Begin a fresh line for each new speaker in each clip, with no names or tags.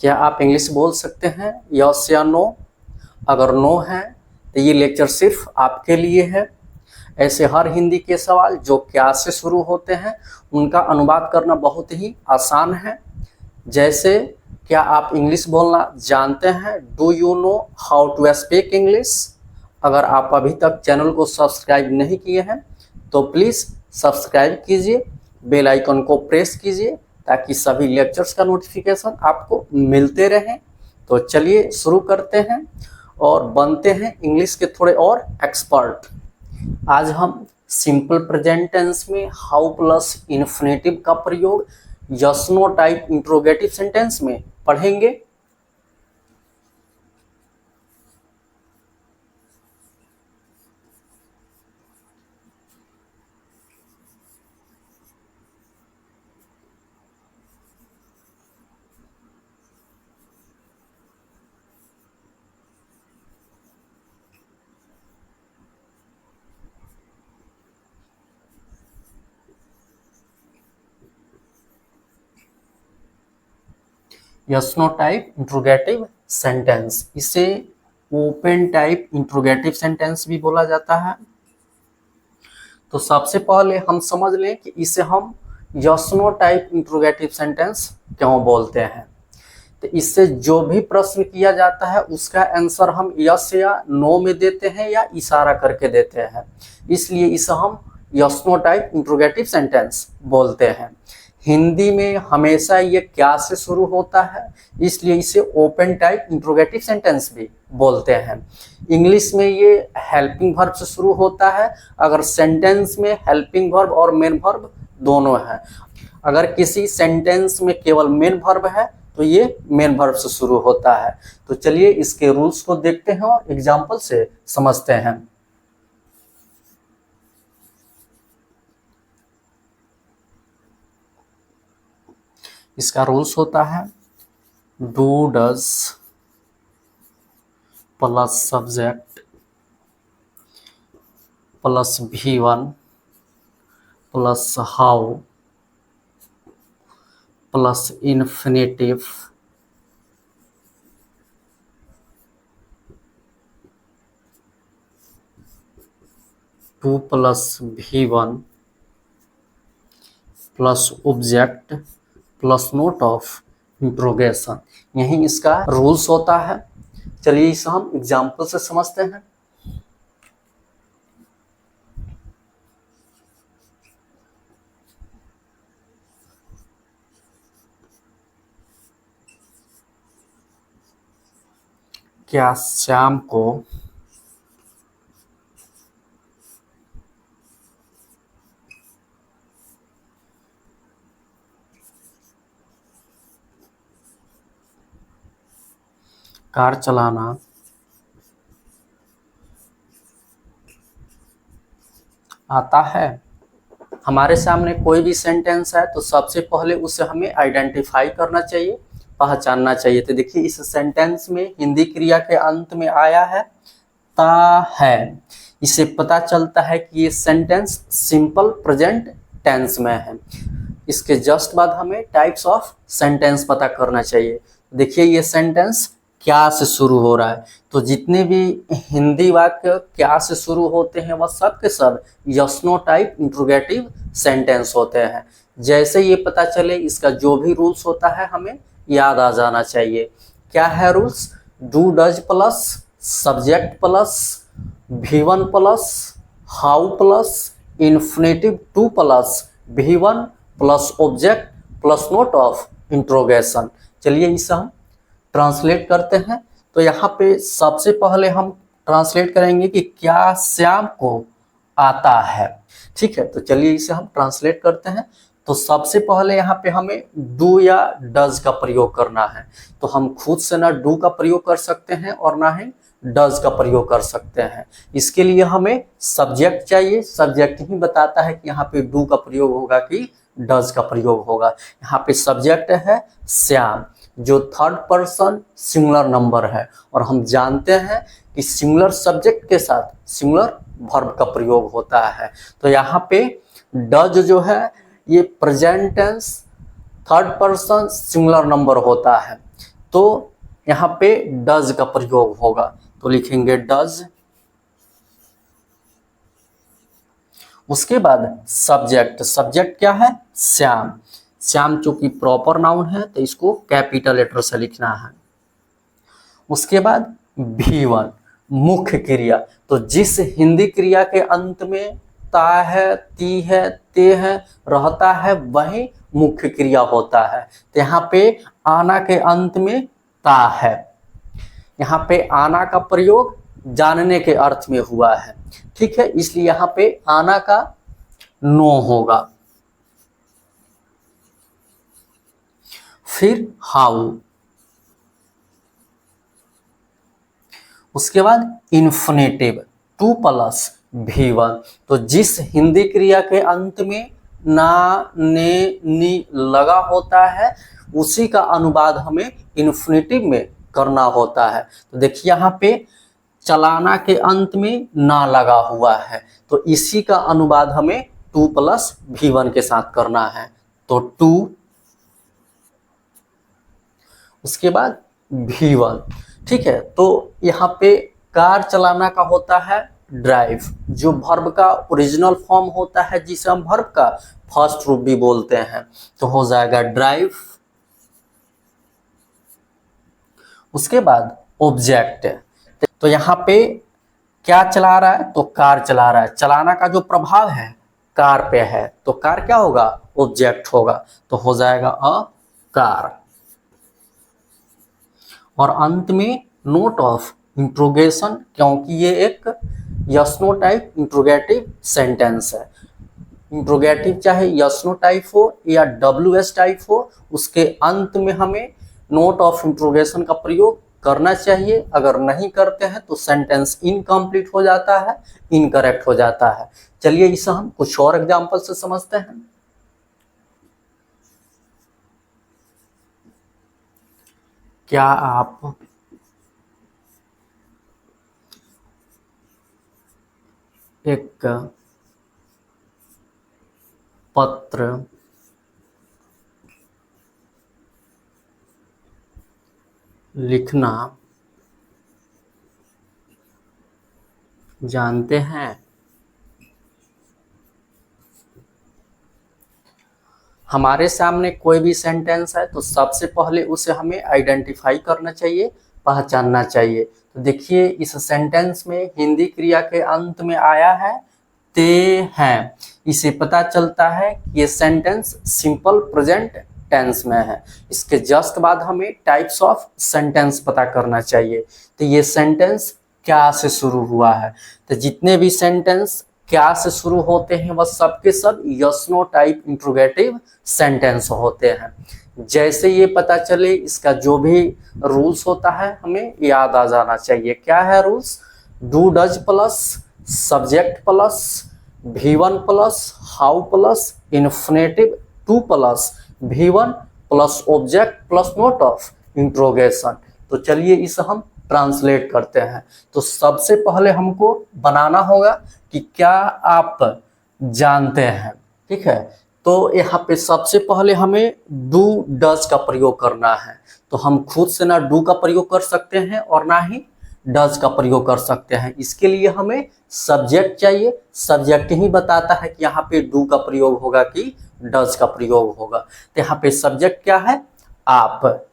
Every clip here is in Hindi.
क्या आप इंग्लिश बोल सकते हैं, यस या नो? अगर नो है तो ये लेक्चर सिर्फ आपके लिए है। ऐसे हर हिंदी के सवाल जो क्या से शुरू होते हैं उनका अनुवाद करना बहुत ही आसान है। जैसे, क्या आप इंग्लिश बोलना जानते हैं? Do you know how to speak English? अगर आप अभी तक चैनल को सब्सक्राइब नहीं किए हैं तो प्लीज़ सब्सक्राइब कीजिए, बेल आइकन को प्रेस कीजिए ताकि सभी लेक्चर्स का नोटिफिकेशन आपको मिलते रहें। तो चलिए शुरू करते हैं और बनते हैं इंग्लिश के थोड़े और एक्सपर्ट। आज हम सिंपल प्रेजेंट टेंस में हाउ प्लस इन्फिनेटिव का प्रयोग yes no type interrogative sentence में पढ़ेंगे। Yes no type interrogative sentence, इसे ओपन टाइप इंट्रोगेटिव सेंटेंस भी बोला जाता है। तो सबसे पहले हम समझ लें कि इसे हम yes no type interrogative sentence क्यों बोलते हैं। तो इससे जो भी प्रश्न किया जाता है उसका आंसर हम यस या नो में देते हैं या इशारा करके देते हैं, इसलिए इसे हम yes no type interrogative sentence बोलते हैं। हिंदी में हमेशा ये क्या से शुरू होता है, इसलिए इसे ओपन टाइप इंट्रोगेटिव सेंटेंस भी बोलते हैं। इंग्लिश में ये हेल्पिंग वर्ब से शुरू होता है, अगर सेंटेंस में हेल्पिंग वर्ब और मेन वर्ब दोनों हैं। अगर किसी सेंटेंस में केवल मेन वर्ब है तो ये मेन वर्ब से शुरू होता है। तो चलिए इसके रूल्स को देखते हैं और एग्जाम्पल से समझते हैं। इसका रूल्स होता है do does plus subject plus V1 plus how plus infinitive to plus V1 plus object plus note of interrogation, यही इसका रूल्स होता है। चलिए इसे हम एग्जाम्पल से समझते हैं। क्या श्याम को कार चलाना आता है? हमारे सामने कोई भी सेंटेंस है तो सबसे पहले उसे हमें आइडेंटिफाई करना चाहिए, पहचानना चाहिए। तो देखिए इस सेंटेंस में हिंदी क्रिया के अंत में आया है ता है, इससे पता चलता है कि ये सेंटेंस सिंपल प्रेजेंट टेंस में है। इसके जस्ट बाद हमें टाइप्स ऑफ सेंटेंस पता करना चाहिए। देखिए ये सेंटेंस क्या से शुरू हो रहा है, तो जितने भी हिंदी वाक्य क्या से शुरू होते हैं वह सब के सब yes no type interrogative sentence होते हैं। जैसे ये पता चले इसका जो भी रूल्स होता है हमें याद आ जाना चाहिए। क्या है rules? Do does plus subject plus V1 plus how plus infinitive to plus V1 plus object plus note of interrogation. चलिए इसे हम ट्रांसलेट करते हैं। तो यहाँ पे सबसे पहले हम ट्रांसलेट करेंगे कि क्या श्याम को आता है। ठीक है, तो चलिए इसे हम ट्रांसलेट करते हैं। तो सबसे पहले यहाँ पे हमें डू या डज का प्रयोग करना है। तो हम खुद से ना डू का प्रयोग कर सकते हैं और ना ही डज का प्रयोग कर सकते हैं। इसके लिए हमें सब्जेक्ट चाहिए, सब्जेक्ट ही बताता है कि यहाँ पे डू का प्रयोग होगा कि डज का प्रयोग होगा। यहाँ पे सब्जेक्ट है श्याम, जो थर्ड पर्सन सिंगुलर नंबर है, और हम जानते हैं कि सिंगुलर सब्जेक्ट के साथ सिंगुलर वर्ब का प्रयोग होता है। तो यहाँ पे डज जो है ये present tense third person singular number होता है। तो यहाँ पे डज का प्रयोग होगा, तो लिखेंगे डज। उसके बाद सब्जेक्ट, सब्जेक्ट क्या है? श्याम। श्याम चूंकि प्रॉपर नाउन है तो इसको कैपिटल लेटर से लिखना है। उसके बाद V1 मुख्य क्रिया, तो जिस हिंदी क्रिया के अंत में ता है, ती है, ते है रहता है वही मुख्य क्रिया होता है। तो यहाँ पे आना के अंत में ता है, यहाँ पे आना का प्रयोग जानने के अर्थ में हुआ है, ठीक है, इसलिए यहाँ पे आना का नो होगा। फिर हाउ, उसके बाद इन्फिनेटिव 2 + V1, तो जिस हिंदी क्रिया के अंत में ना, ने, नी लगा होता है उसी का अनुवाद हमें इन्फिनेटिव में करना होता है। तो देखिए यहाँ पे चलाना के अंत में ना लगा हुआ है, तो इसी का अनुवाद हमें 2 + V1 के साथ करना है, तो 2। उसके बाद V1, ठीक है। तो यहाँ पे कार चलाना का होता है ड्राइव, जो वर्ब का ओरिजिनल फॉर्म होता है जिसे हम वर्ब का फर्स्ट रूप भी बोलते हैं, तो हो जाएगा ड्राइव। उसके बाद ऑब्जेक्ट, तो यहाँ पे क्या चला रहा है? तो कार चला रहा है, चलाना का जो प्रभाव है कार पे है, तो कार क्या होगा? ऑब्जेक्ट होगा, तो हो जाएगा अ कार। और अंत में नोट ऑफ इंट्रोगेशन, क्योंकि ये एक yes no type interrogative sentence है। इंट्रोगेटिव चाहे यस नो टाइप हो या WS टाइप हो, उसके अंत में हमें नोट ऑफ इंट्रोगेशन का प्रयोग करना चाहिए। अगर नहीं करते हैं तो सेंटेंस इनकम्प्लीट हो जाता है, इनकरेक्ट हो जाता है। चलिए इसे हम कुछ और एग्जाम्पल से समझते हैं। क्या आप एक पत्र लिखना जानते हैं? हमारे सामने कोई भी सेंटेंस है तो सबसे पहले उसे हमें आइडेंटिफाई करना चाहिए, पहचानना चाहिए। तो देखिए इस सेंटेंस में हिंदी क्रिया के अंत में आया है ते हैं, इसे पता चलता है कि ये सेंटेंस सिंपल प्रेजेंट टेंस में है। इसके जस्ट बाद हमें टाइप्स ऑफ सेंटेंस पता करना चाहिए। तो ये सेंटेंस क्या से शुरू हुआ है? तो जितने भी सेंटेंस क्या से शुरू होते हैं वह सब के सब yes no type interrogative sentence होते हैं। जैसे ये पता चले इसका जो भी रूल्स होता है हमें याद आ जाना चाहिए। क्या है rules? Do does plus subject plus V1 plus how plus infinitive 2 + V1 plus object plus note of interrogation. तो चलिए इसे हम ट्रांसलेट करते हैं। तो सबसे पहले हमको बनाना होगा कि क्या आप जानते हैं, ठीक है। तो यहाँ पे सबसे पहले हमें डू डज का प्रयोग करना है। तो हम खुद से ना डू का प्रयोग कर सकते हैं और ना ही डज का प्रयोग कर सकते हैं। इसके लिए हमें सब्जेक्ट चाहिए, सब्जेक्ट ही बताता है कि यहाँ पे डू का प्रयोग होगा कि डज का प्रयोग होगा। तो यहाँ पे सब्जेक्ट क्या है? आप।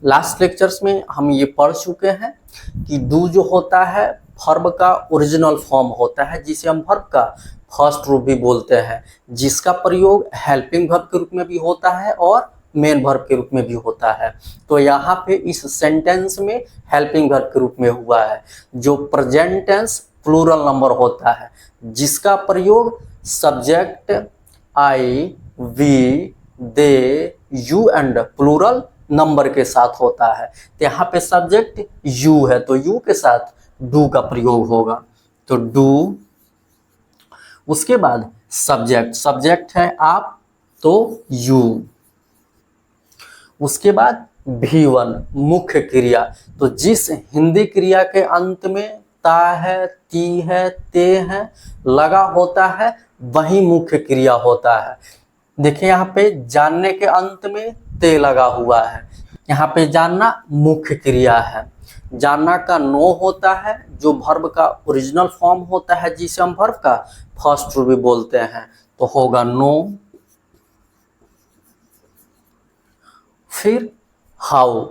लास्ट लेक्चर्स में हम ये पढ़ चुके हैं कि डू जो होता है वर्ब का ओरिजिनल फॉर्म होता है जिसे हम वर्ब का फर्स्ट रूप भी बोलते हैं, जिसका प्रयोग हेल्पिंग वर्ब के रूप में भी होता है और मेन वर्ब के रूप में भी होता है। तो यहाँ पे इस सेंटेंस में हेल्पिंग वर्ब के रूप में हुआ है, जो प्रेजेंट टेंस प्लूरल नंबर होता है, जिसका प्रयोग subject I, we, they, you and plural number के साथ होता है। तो यहाँ पे सब्जेक्ट यू है तो यू के साथ डू का प्रयोग होगा, तो डू। उसके बाद सब्जेक्ट, सब्जेक्ट है आप तो यू। उसके बाद V1 मुख्य क्रिया, तो जिस हिंदी क्रिया के अंत में ता है, ती है, ते है लगा होता है वही मुख्य क्रिया होता है। देखिए यहाँ पे जानने के अंत में ते लगा हुआ है, यहाँ पे जानना मुख्य क्रिया है। जानना का नो होता है जो वर्ब का ओरिजिनल फॉर्म होता है जिसे हम वर्ब का फर्स्ट रूप भी बोलते हैं, तो होगा नो। फिर हाउ,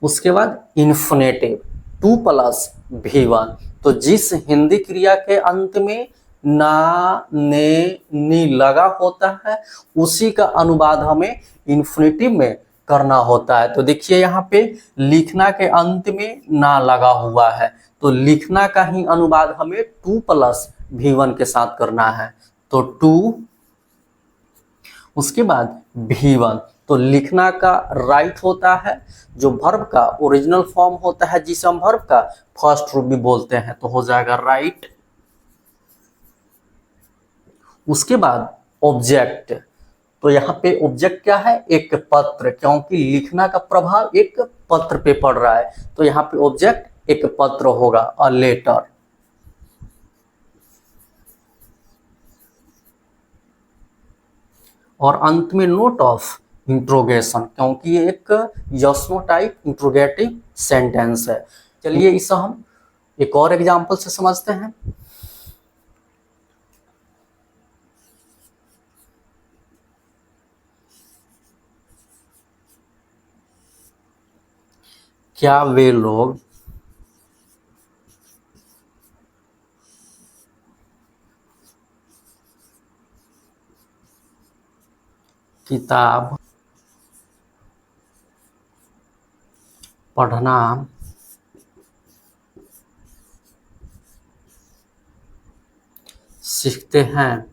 उसके बाद इन्फिनेटिव टू प्लस भी1। तो जिस हिंदी क्रिया के अंत में ना, ने, नी लगा होता है उसी का अनुवाद हमें इन्फिनेटिव में करना होता है। तो देखिए यहाँ पे लिखना के अंत में ना लगा हुआ है, तो लिखना का ही अनुवाद हमें टू प्लस भी1 के साथ करना है। तो टू, उसके बाद भी1। तो लिखना का राइट होता है जो वर्ब का ओरिजिनल फॉर्म होता है जिसे हम वर्ब का फर्स्ट रूप भी बोलते हैं, तो हो जाएगा राइट। उसके बाद ऑब्जेक्ट, तो यहाँ पे ऑब्जेक्ट क्या है, एक पत्र, क्योंकि लिखना का प्रभाव एक पत्र पे पड़ रहा है, तो यहाँ पे ऑब्जेक्ट एक पत्र होगा, अ लेटर। और अंत में नोट ऑफ इंट्रोगेशन, क्योंकि ये एक yes no type interrogative sentence है। चलिए इसे हम एक और एग्जांपल से समझते हैं। क्या वे लोग किताब पढ़ना सीखते हैं?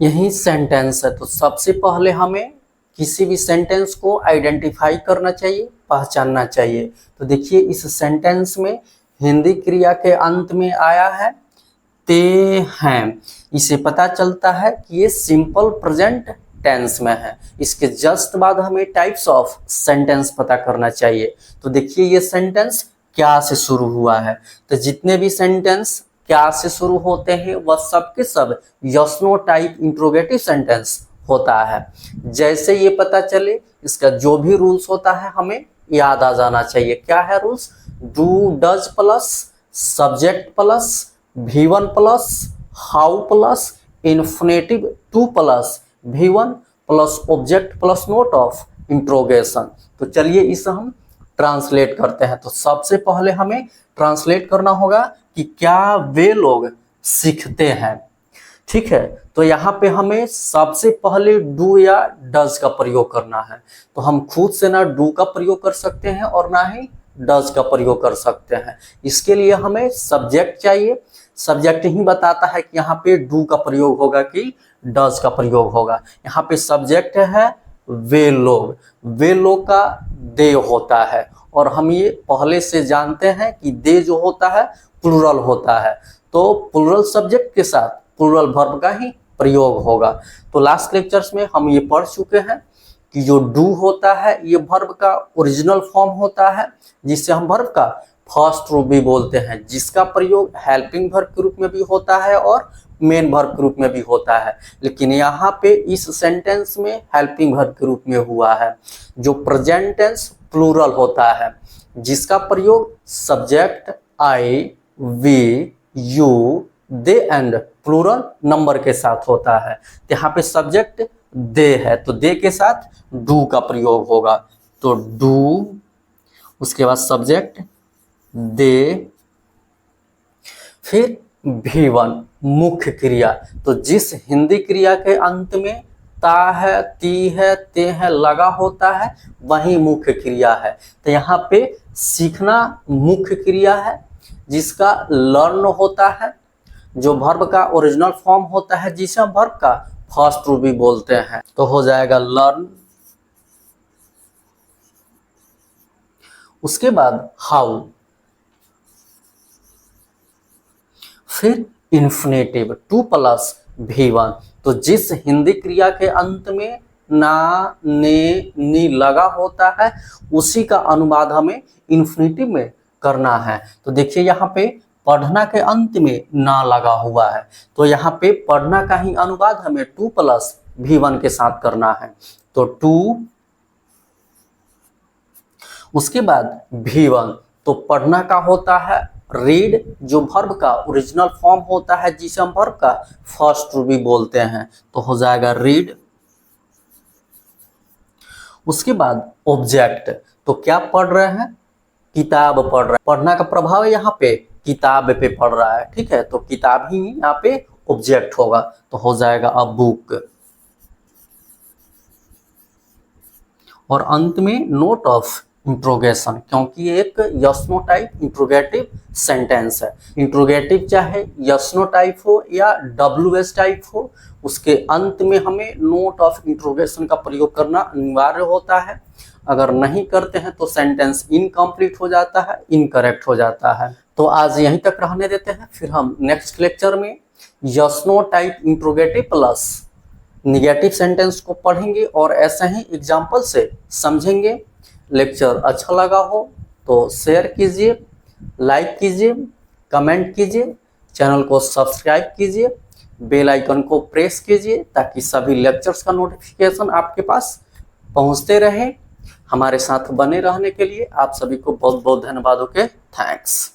यही सेंटेंस है। तो सबसे पहले हमें किसी भी सेंटेंस को आइडेंटिफाई करना चाहिए, पहचानना चाहिए। तो देखिए इस सेंटेंस में हिंदी क्रिया के अंत में आया है ते हैं, इसे पता चलता है कि ये सिंपल प्रेजेंट टेंस में है। इसके जस्ट बाद हमें टाइप्स ऑफ सेंटेंस पता करना चाहिए। तो देखिए ये सेंटेंस क्या से शुरू हुआ है, तो जितने भी सेंटेंस क्या से शुरू होते हैं वह सब के सब yes no type interrogative sentence होता है। जैसे ये पता चले इसका जो भी रूल्स होता है हमें याद आ जाना चाहिए। क्या है rules? Do does plus subject plus भी1 plus how plus infinitive to plus भी1 plus object plus note of interrogation. तो चलिए इसे हम ट्रांसलेट करते हैं। तो सबसे पहले हमें ट्रांसलेट करना होगा कि क्या वे लोग सीखते हैं। ठीक है, तो यहाँ पे हमें सबसे पहले डू या डज का प्रयोग करना है। तो हम खुद से ना डू का प्रयोग कर सकते हैं और ना ही डज का प्रयोग कर सकते हैं। इसके लिए हमें सब्जेक्ट चाहिए। सब्जेक्ट ही बताता है कि यहाँ पे डू का प्रयोग होगा कि डज का प्रयोग होगा। यहाँ पे सब्जेक्ट है वे लोग, वे लोग का दे होता है, और हम ये पहले से जानते हैं कि दे जो होता है प्लूरल होता है, तो प्लूरल सब्जेक्ट के साथ प्लूरल वर्ब का ही प्रयोग होगा। तो लास्ट लेक्चर्स में हम ये पढ़ चुके हैं कि जो डू होता है ये वर्ब का ओरिजिनल फॉर्म होता है जिसे हम वर्ब का फर्स्ट रूप भी बोलते हैं, जिसका प्रयोग हेल्पिंग वर्ब के रूप में भी होता है और मेन वर्ब के रूप में भी होता है। लेकिन यहाँ पे इस सेंटेंस में हेल्पिंग वर्ब के रूप में हुआ है। जो प्रेजेंट टेंस प्लूरल होता है जिसका प्रयोग subject I, we, you, they and plural number के साथ होता है। तो यहाँ पे सब्जेक्ट दे है तो दे के साथ डू का प्रयोग होगा। तो डू, उसके बाद सब्जेक्ट दे, फिर भी1 मुख्य क्रिया। तो जिस हिंदी क्रिया के अंत में ता है, ती है, ते है लगा होता है वही मुख्य क्रिया है। तो यहाँ पे सीखना मुख्य क्रिया है जिसका लर्न होता है, जो वर्ब का ओरिजिनल फॉर्म होता है जिसे हम वर्ब का फर्स्ट रूप भी बोलते हैं, तो हो जाएगा लर्न। उसके बाद हाउ, फिर इन्फिनेटिव टू प्लस भी1। तो जिस हिंदी क्रिया के अंत में ना, ने, नी लगा होता है उसी का अनुवाद हमें इन्फिनेटिव में करना है। तो देखिए यहाँ पे पढ़ना के अंत में ना लगा हुआ है, तो यहाँ पे पढ़ना का ही अनुवाद हमें 2 + V1 के साथ करना है। तो 2 उसके बाद V1, तो पढ़ना का होता है रीड, जो वर्ब का ओरिजिनल फॉर्म होता है जिसे हम वर्ब का फर्स्ट रूट भी बोलते हैं, तो हो जाएगा रीड। उसके बाद ऑब्जेक्ट, तो क्या पढ़ रहे हैं, किताब पढ़ रहे हैं। पढ़ना का प्रभाव यहाँ पे किताब पे पढ़ रहा है, ठीक है, तो किताब ही यहाँ पे ऑब्जेक्ट होगा, तो हो जाएगा अ बुक। और अंत में नोट ऑफ इंट्रोगेशन, क्योंकि ये एक yes no type interrogative sentence है। इंट्रोगेटिव चाहे यस नो टाइप हो या WS टाइप हो, उसके अंत में हमें नोट ऑफ इंट्रोगेशन का प्रयोग करना अनिवार्य होता है। अगर नहीं करते हैं तो सेंटेंस इनकम्प्लीट हो जाता है, इनकरेक्ट हो जाता है। तो आज यहीं तक रहने देते हैं, फिर हम नेक्स्ट लेक्चर में yes no type interrogative plus negative sentence को पढ़ेंगे और ऐसे ही एग्जाम्पल से समझेंगे। लेक्चर अच्छा लगा हो तो शेयर कीजिए, लाइक कीजिए, कमेंट कीजिए, चैनल को सब्सक्राइब कीजिए, बेल आइकन को प्रेस कीजिए ताकि सभी लेक्चर्स का नोटिफिकेशन आपके पास पहुंचते रहे। हमारे साथ बने रहने के लिए आप सभी को बहुत बहुत धन्यवाद। Okay, thanks.